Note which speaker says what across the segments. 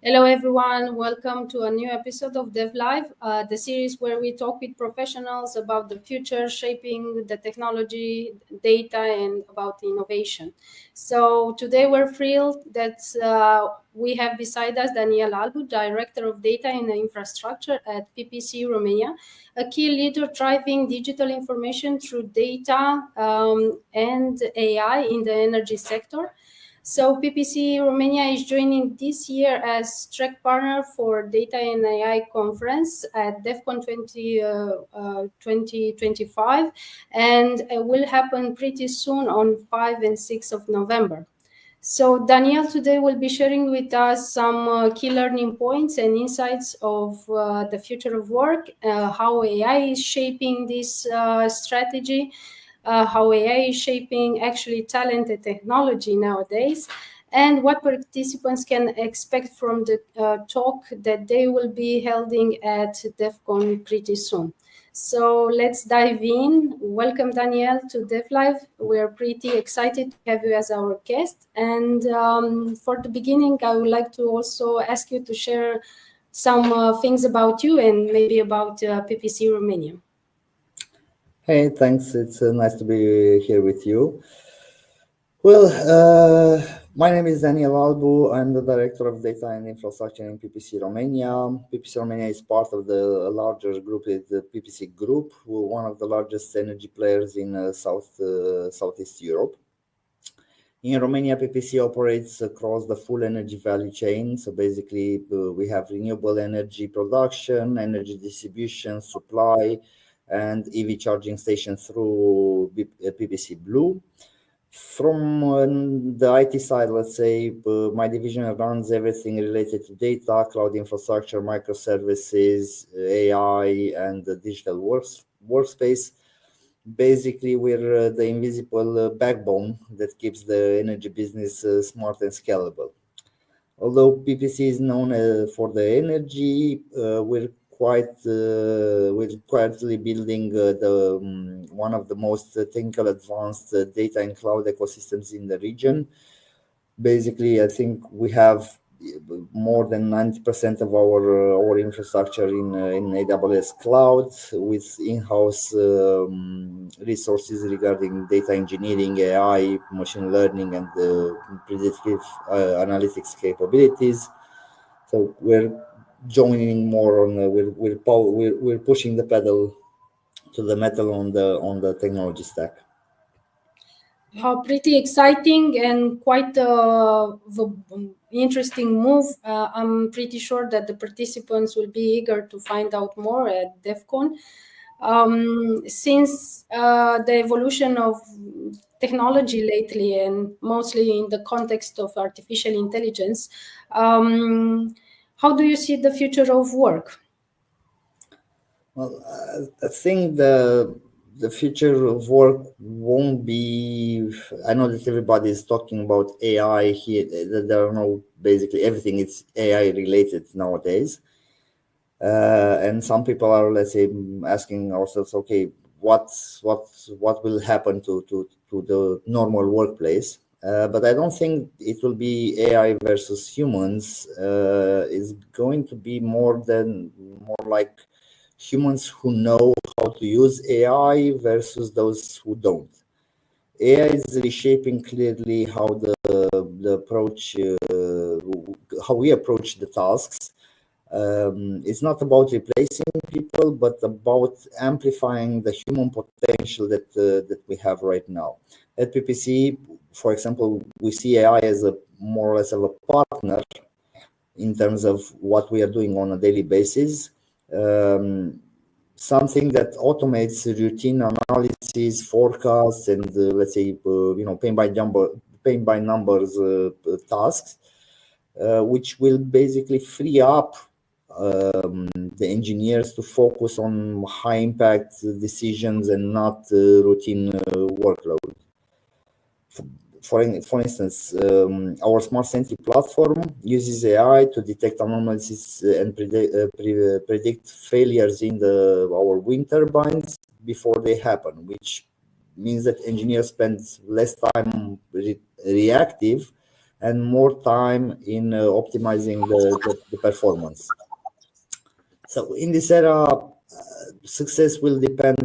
Speaker 1: Hello, everyone. Welcome to a new episode of DevLive, the series where we talk with professionals about the future, shaping the technology, data, and about innovation. So today we're thrilled that we have beside us Daniel Albu, Director of Data and Infrastructure at PPC Romania, a key leader driving digital information through data and AI in the energy sector. So PPC Romania is joining this year as track partner for Data and AI conference at DevCon 2025, and it will happen pretty soon on 5 and 6 of November. So Daniel today will be sharing with us some key learning points and insights of the future of work, how AI is shaping this strategy, how AI is shaping actually talent and technology nowadays, and what participants can expect from the talk that they will be holding at DevCon pretty soon. So let's dive in. Welcome, Daniel, to DevLive. We're pretty excited to have you as our guest. And for the beginning, I would like to also ask you to share some things about you and maybe about PPC Romania.
Speaker 2: Hey, thanks. It's nice to be here with you. Well, my name is Daniel Albu. I'm the Director of Data and Infrastructure in PPC Romania. PPC Romania is part of the larger group, the PPC Group, one of the largest energy players in Southeast Europe. In Romania, PPC operates across the full energy value chain. So basically, we have renewable energy production, energy distribution, supply, and EV charging stations through PPC Blue. From the IT side, let's say, my division runs everything related to data, cloud infrastructure, microservices, AI, and the digital workspace. Basically, we're the invisible backbone that keeps the energy business smart and scalable. Although PPC is known for the energy, we're quietly building one of the most technical advanced data and cloud ecosystems in the region. Basically, I think we have more than 90% of our infrastructure in AWS cloud, with in-house resources regarding data engineering, AI, machine learning, and predictive analytics capabilities. So we're joining more on we're pushing the pedal to the metal on the technology stack.
Speaker 1: Pretty exciting and quite the interesting move. I'm pretty sure that the participants will be eager to find out more at DevCon. Since the evolution of technology lately, and mostly in the context of artificial intelligence, how do you see the future of work?
Speaker 2: Well, I think the future of work won't be. I know that everybody is talking about AI here. There are no basically everything is AI related nowadays, and some people are, let's say, asking ourselves, okay, what will happen to the normal workplace? But I don't think it will be AI versus humans. It's going to be more like humans who know how to use AI versus those who don't. AI is reshaping clearly how how we approach the tasks. It's not about replacing people, but about amplifying the human potential that we have right now. At PPC, for example, we see AI as a more or less of a partner in terms of what we are doing on a daily basis. Something that automates routine analysis, forecasts, and let's say paint by numbers tasks, which will basically free up the engineers to focus on high impact decisions and not routine workload. For instance, our Smart Sentry platform uses AI to detect anomalies and predict failures in our wind turbines before they happen, which means that engineers spend less time reactive and more time in optimizing the performance. So in this era, success will depend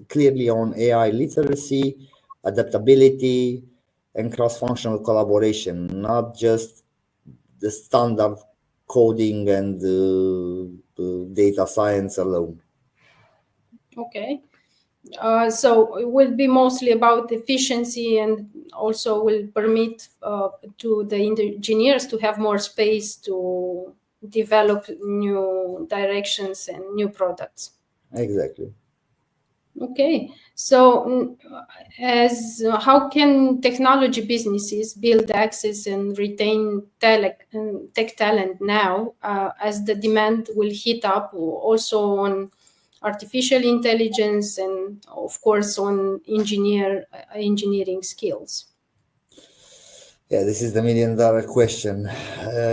Speaker 2: clearly on AI literacy, adaptability, and cross-functional collaboration, not just the standard coding and data science alone.
Speaker 1: Okay. So it will be mostly about efficiency, and also will permit to the engineers to have more space to develop new directions and new products.
Speaker 2: Exactly.
Speaker 1: Okay, so how can technology businesses build access and retain tech talent now, as the demand will heat up also on artificial intelligence and of course on engineering skills?
Speaker 2: Yeah, this is the $1 million question.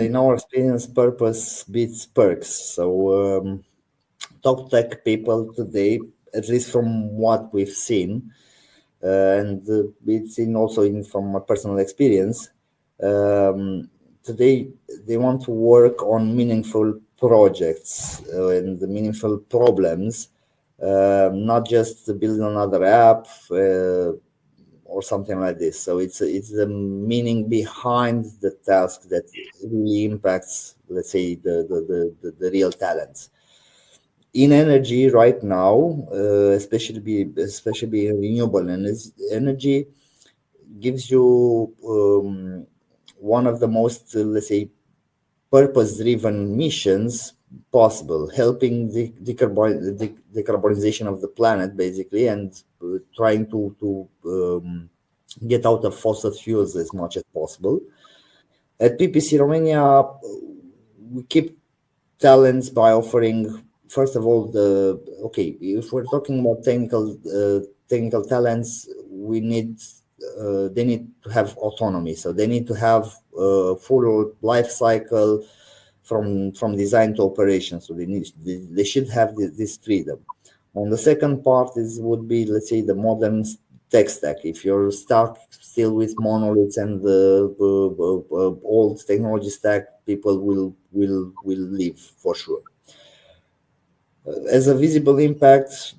Speaker 2: In our experience, purpose beats perks. So top tech people today, at least from what we've seen, and it's from my personal experience. Today, they want to work on meaningful projects and meaningful problems, not just to build another app or something like this. So it's the meaning behind the task that really impacts, let's say, the real talents. In energy right now, especially renewable energy gives you one of the most, let's say, purpose-driven missions possible, helping the decarbonization of the planet, basically, and trying to get out of fossil fuels as much as possible. At PPC Romania, we keep talents by offering, first of all, if we're talking about technical talents, they need to have autonomy, so they need to have full life cycle from design to operation, so they should have this freedom. On the second part would be, let's say, the modern tech stack. If you're stuck still with monoliths and the old technology stack, people will leave for sure. As a visible impact,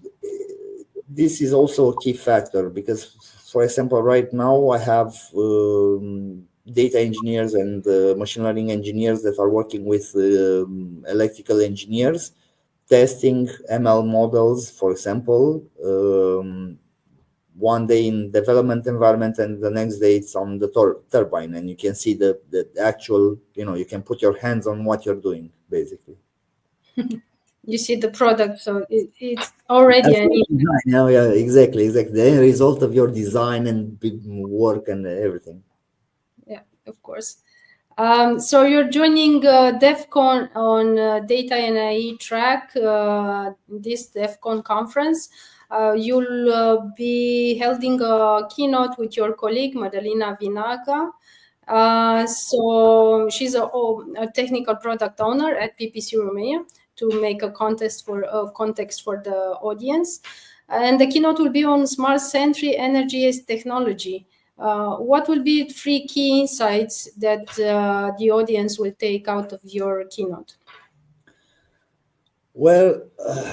Speaker 2: this is also a key factor because, for example, right now I have data engineers and machine learning engineers that are working with electrical engineers, testing ML models, for example. One day in development environment and the next day it's on the turbine, and you can see the actual, you can put your hands on what you're doing, basically.
Speaker 1: You see the product, so it's already an
Speaker 2: design. Yeah, exactly. The end result of your design and work and everything.
Speaker 1: Yeah, of course. So you're joining DevCon on data and AI track, this DevCon conference. You'll be holding a keynote with your colleague, Madalina Vinaga. So she's a technical product owner at PPC Romania, to make a context for the audience. And the keynote will be on smart century energy as technology. What will be 3 key insights that the audience will take out of your keynote?
Speaker 2: Well,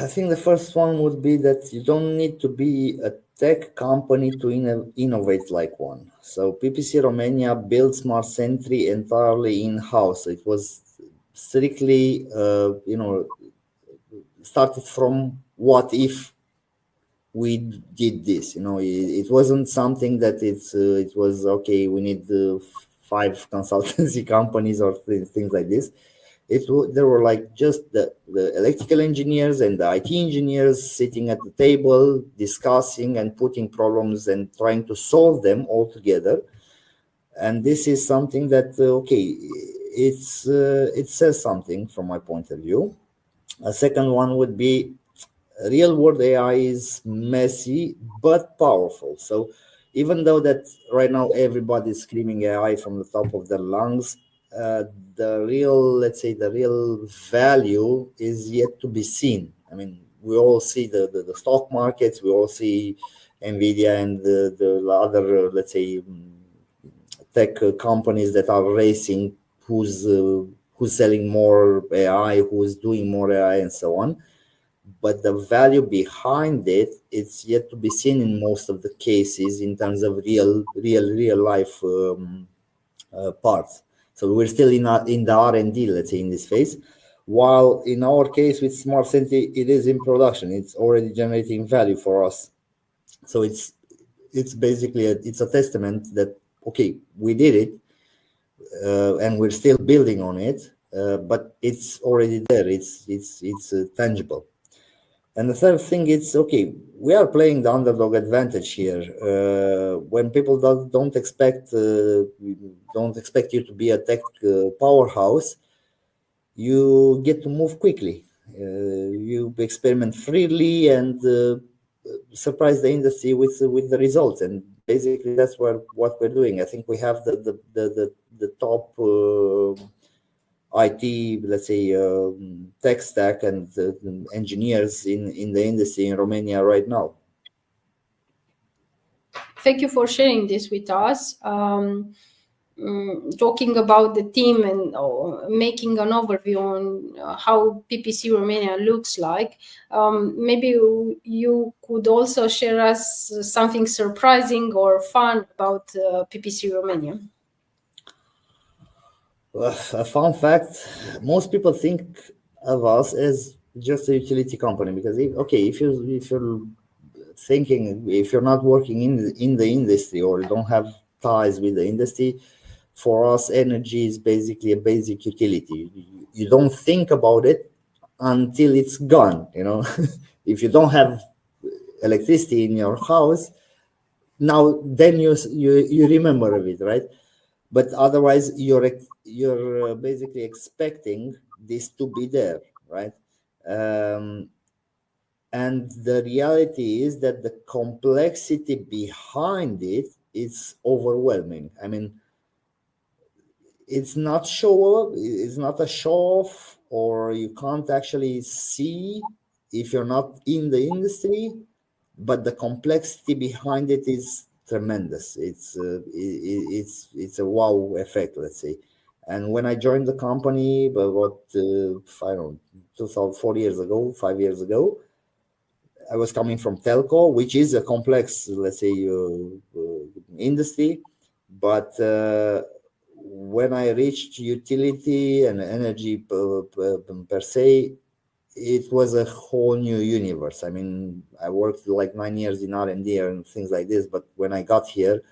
Speaker 2: I think the first one would be that you don't need to be a tech company to innovate like one. So PPC Romania built Smart Sentry entirely in-house. It was strictly, started from what if we did this. It wasn't something that it was okay, we need 5 consultancy companies or things like this. There were like just the electrical engineers and the IT engineers sitting at the table discussing and putting problems and trying to solve them all together. And this is something that it says something from my point of view. A second one would be, real world AI is messy but powerful. So even though that right now everybody's screaming AI from the top of their lungs, the real value is yet to be seen. I mean, we all see the stock markets, we all see Nvidia and the other, tech companies that are racing who's selling more AI, who's doing more AI, and so on. But the value behind it, it's yet to be seen in most of the cases in terms of real life parts. So we're still in the R&D, let's say, in this phase. While in our case with Smart City, it is in production. It's already generating value for us. So it's basically it's a testament that, okay, we did it, and we're still building on it, but it's already there. It's tangible. And the third thing is, okay, we are playing the underdog advantage here. When people don't expect you to be a tech powerhouse, you get to move quickly. You experiment freely and surprise the industry with the results. And basically, that's what we're doing. I think we have the top IT, let's say, tech stack and engineers in the industry in Romania right now.
Speaker 1: Thank you for sharing this with us. Talking about the team and making an overview on how PPC Romania looks like, maybe you could also share us something surprising or fun about PPC Romania.
Speaker 2: A fun fact: most people think of us as just a utility company, because if you're thinking, if you're not working in the industry or you don't have ties with the industry, for us energy is basically a basic utility. You don't think about it until it's gone. If you don't have electricity in your house, then you remember of it, right? But otherwise you're basically expecting this to be there, right? And the reality is that the complexity behind it is overwhelming. I mean, it's not a show off, or you can't actually see if you're not in the industry, but the complexity behind it is tremendous. It's a wow effect, let's say. And when I joined the company, about I don't know, 4 years ago, 5 years ago, I was coming from telco, which is a complex, let's say, industry. But when I reached utility and energy per se, it was a whole new universe. I mean, I worked like 9 years in R&D and things like this, but when I got here,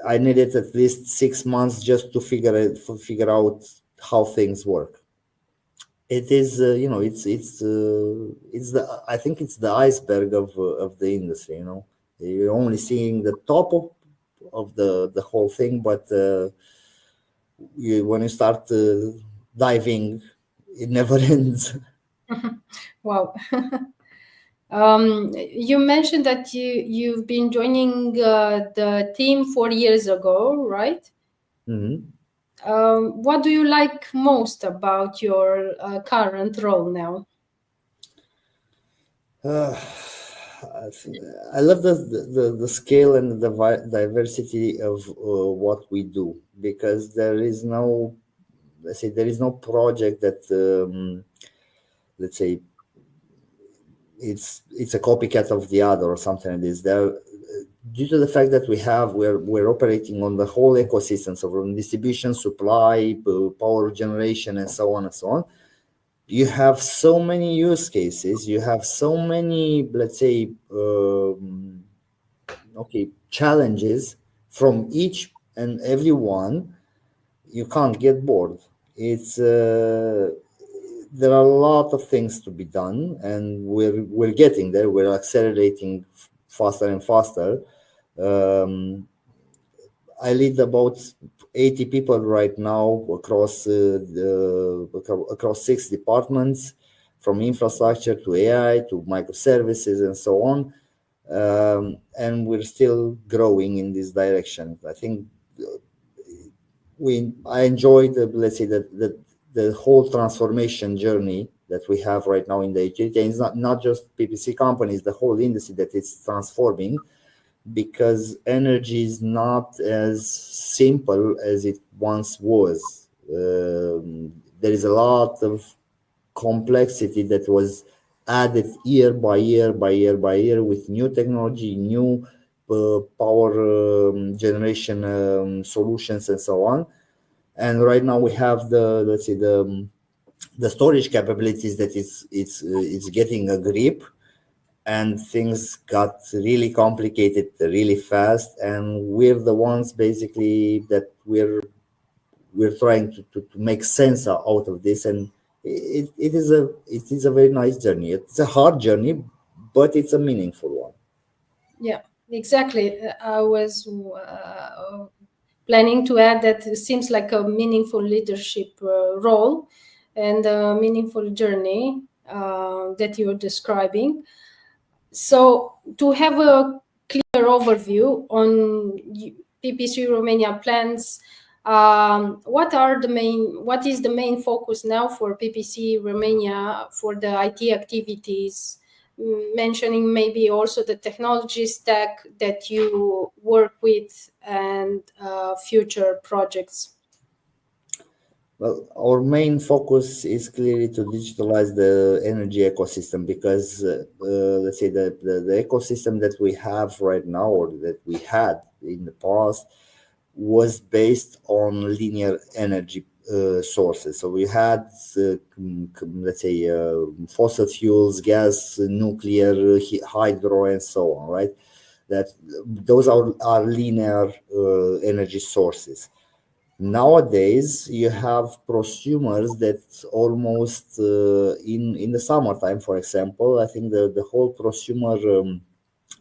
Speaker 2: I needed at least 6 months just to figure out how things work. It is, I think it's the iceberg of the industry. You're only seeing the top of the whole thing, but when you start diving, it never ends.
Speaker 1: Wow. You mentioned that you've been joining the team 4 years ago, right?
Speaker 2: Mm-hmm.
Speaker 1: What do you like most about your current role now?
Speaker 2: I love the scale and the diversity of what we do, because there is no project that let's say it's a copycat of the other or something like this. Due to the fact that we're operating on the whole ecosystem, so from distribution, supply, power generation, and so on and so on. You have so many use cases, you have so many, let's say, challenges from each and every one. You can't get bored. It's there are a lot of things to be done, and we're getting there. We're accelerating faster and faster. I lead about 80 people right now across across 6 departments, from infrastructure to AI to microservices and so on, and we're still growing in this direction. I think I enjoyed the whole transformation journey that we have right now in the utility. And it's not just PPC companies, the whole industry that it's transforming. because energy is not as simple as it once was. There is a lot of complexity that was added year by year by year by year with new technology, new power generation solutions, and so on. And right now we have the, let's say, the storage capabilities that it's getting a grip, and things got really complicated really fast, and we're the ones basically that we're trying to make sense out of this. And it is a very nice journey. It's a hard journey, but it's a meaningful one.
Speaker 1: Yeah, exactly. I was planning to add that it seems like a meaningful leadership role and a meaningful journey that you're describing. So to have a clear overview on PPC Romania plans, what is the main focus now for PPC Romania for the IT activities, mentioning maybe also the technology stack that you work with and future projects?
Speaker 2: Well, our main focus is clearly to digitalize the energy ecosystem, because let's say the ecosystem that we have right now, or that we had in the past, was based on linear energy sources. So we had, let's say, fossil fuels, gas, nuclear, hydro, and so on, right? That those are linear energy sources. Nowadays, you have prosumers that almost in the summertime, for example, I think the whole prosumer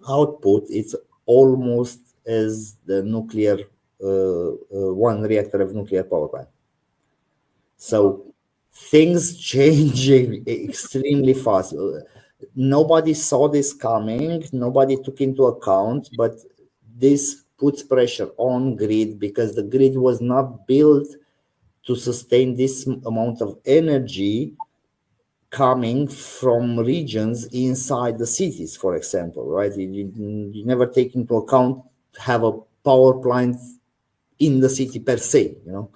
Speaker 2: output is almost as the nuclear one reactor of nuclear power plant. So things changing extremely fast. Nobody saw this coming. Nobody took into account, but this puts pressure on grid, because the grid was not built to sustain this amount of energy coming from regions inside the cities, for example, right? You never take into account have a power plant in the city per se, you know.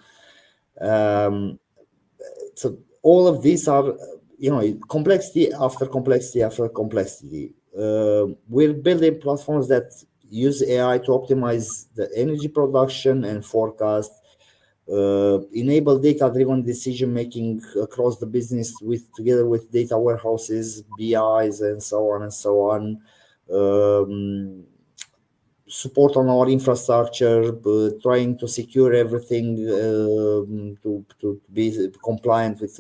Speaker 2: So all of these are, you know, complexity after complexity after complexity. We're building platforms that use AI to optimize the energy production and forecast, enable data-driven decision making across the business together with data warehouses, BIs, and so on and so on. Support on our infrastructure, trying to secure everything to be compliant with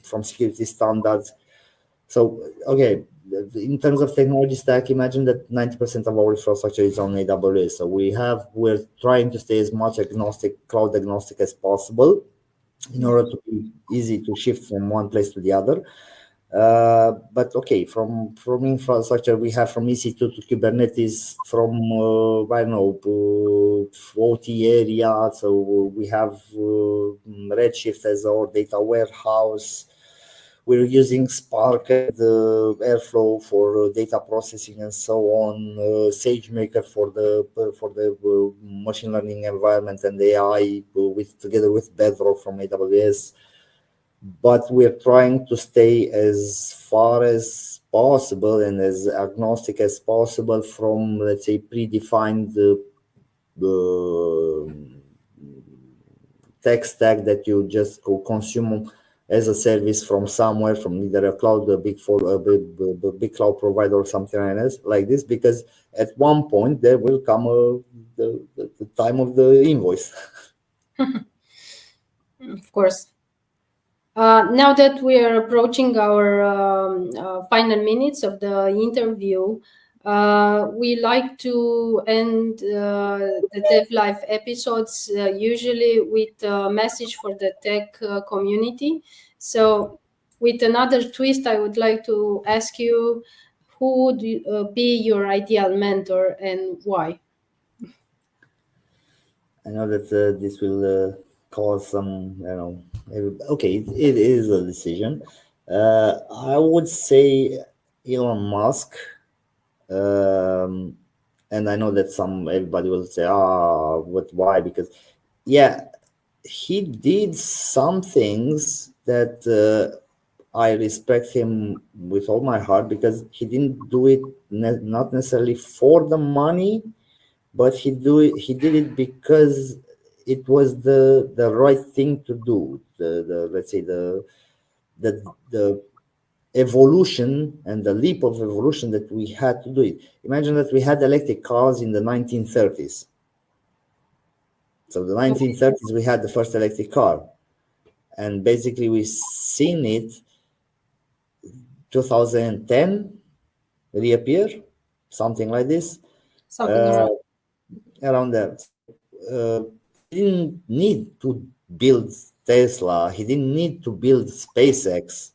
Speaker 2: from security standards. So, okay, in terms of technology stack, imagine that 90% of our infrastructure is on AWS. So we're trying to stay as much agnostic, cloud agnostic as possible, in order to be easy to shift from one place to the other. But okay, from infrastructure, we have from EC2 to Kubernetes, from I don't know, OT area. So we have Redshift as our data warehouse. We're using Spark and Airflow for data processing and so on. SageMaker for the machine learning environment and AI, together with Bedrock from AWS. But we're trying to stay as far as possible and as agnostic as possible from, let's say, predefined tech stack that you just consume as a service from somewhere, from either a cloud, a big cloud provider, or something like this, because at one point there will come the time of the invoice.
Speaker 1: Of course. Now that we are approaching our final minutes of the interview, we like to end the DevLive episodes usually with a message for the tech community. So with another twist, I would like to ask you, who would be your ideal mentor and why?
Speaker 2: I know that this will cause some, you know, okay, it is a decision. I would say Elon Musk. And I know that everybody will say, but why? Because, yeah, he did some things that I respect him with all my heart, because he didn't do it not necessarily for the money, but he did it because it was the right thing to do. The let's say the evolution and the leap of evolution that we had to do it. Imagine that we had electric cars in the 1930s. So the 1930s, we had the first electric car, and basically we seen it 2010 reappear, something like this,
Speaker 1: Something around.
Speaker 2: around there. So he didn't need to build Tesla. He didn't need to build SpaceX.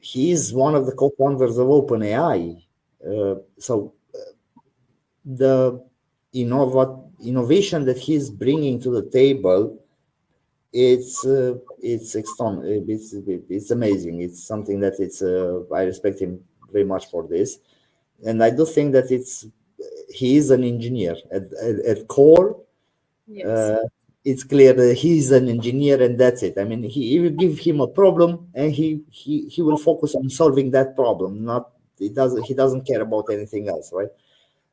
Speaker 2: He is one of the co-founders of OpenAI. So the innovation that he's bringing to the table, it's amazing. It's something that I respect him very much for this, and I do think that he is an engineer at core.
Speaker 1: Yes.
Speaker 2: It's clear that he's an engineer, and that's it. I mean, you will give him a problem, and he will focus on solving that problem. Not he doesn't care about anything else, right?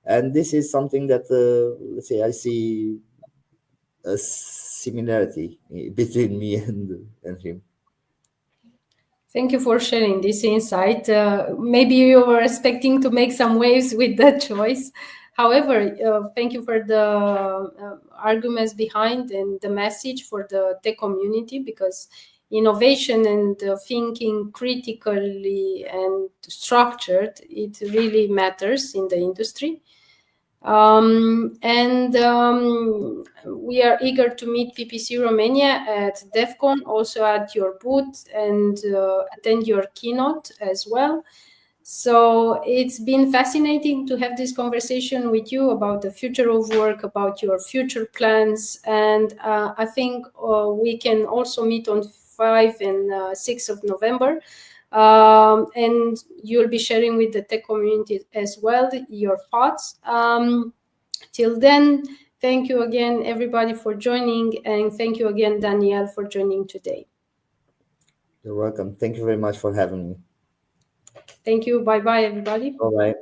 Speaker 2: And this is something that let's say I see a similarity between me and him.
Speaker 1: Thank you for sharing this insight. Maybe you were expecting to make some waves with that choice. However, thank you for the arguments behind and the message for the tech community, because innovation and thinking critically and structured, it really matters in the industry. We are eager to meet PPC Romania at DevCon, also at your booth, and attend your keynote as well. So it's been fascinating to have this conversation with you about the future of work, about your future plans. And I think we can also meet on 5 and 6 of November. And you'll be sharing with the tech community as well your thoughts. Till then, thank you again, everybody, for joining, and thank you again, Danielle, for joining today.
Speaker 2: You're welcome. Thank you very much for having me.
Speaker 1: Thank you. Bye-bye, everybody.
Speaker 2: Bye-bye.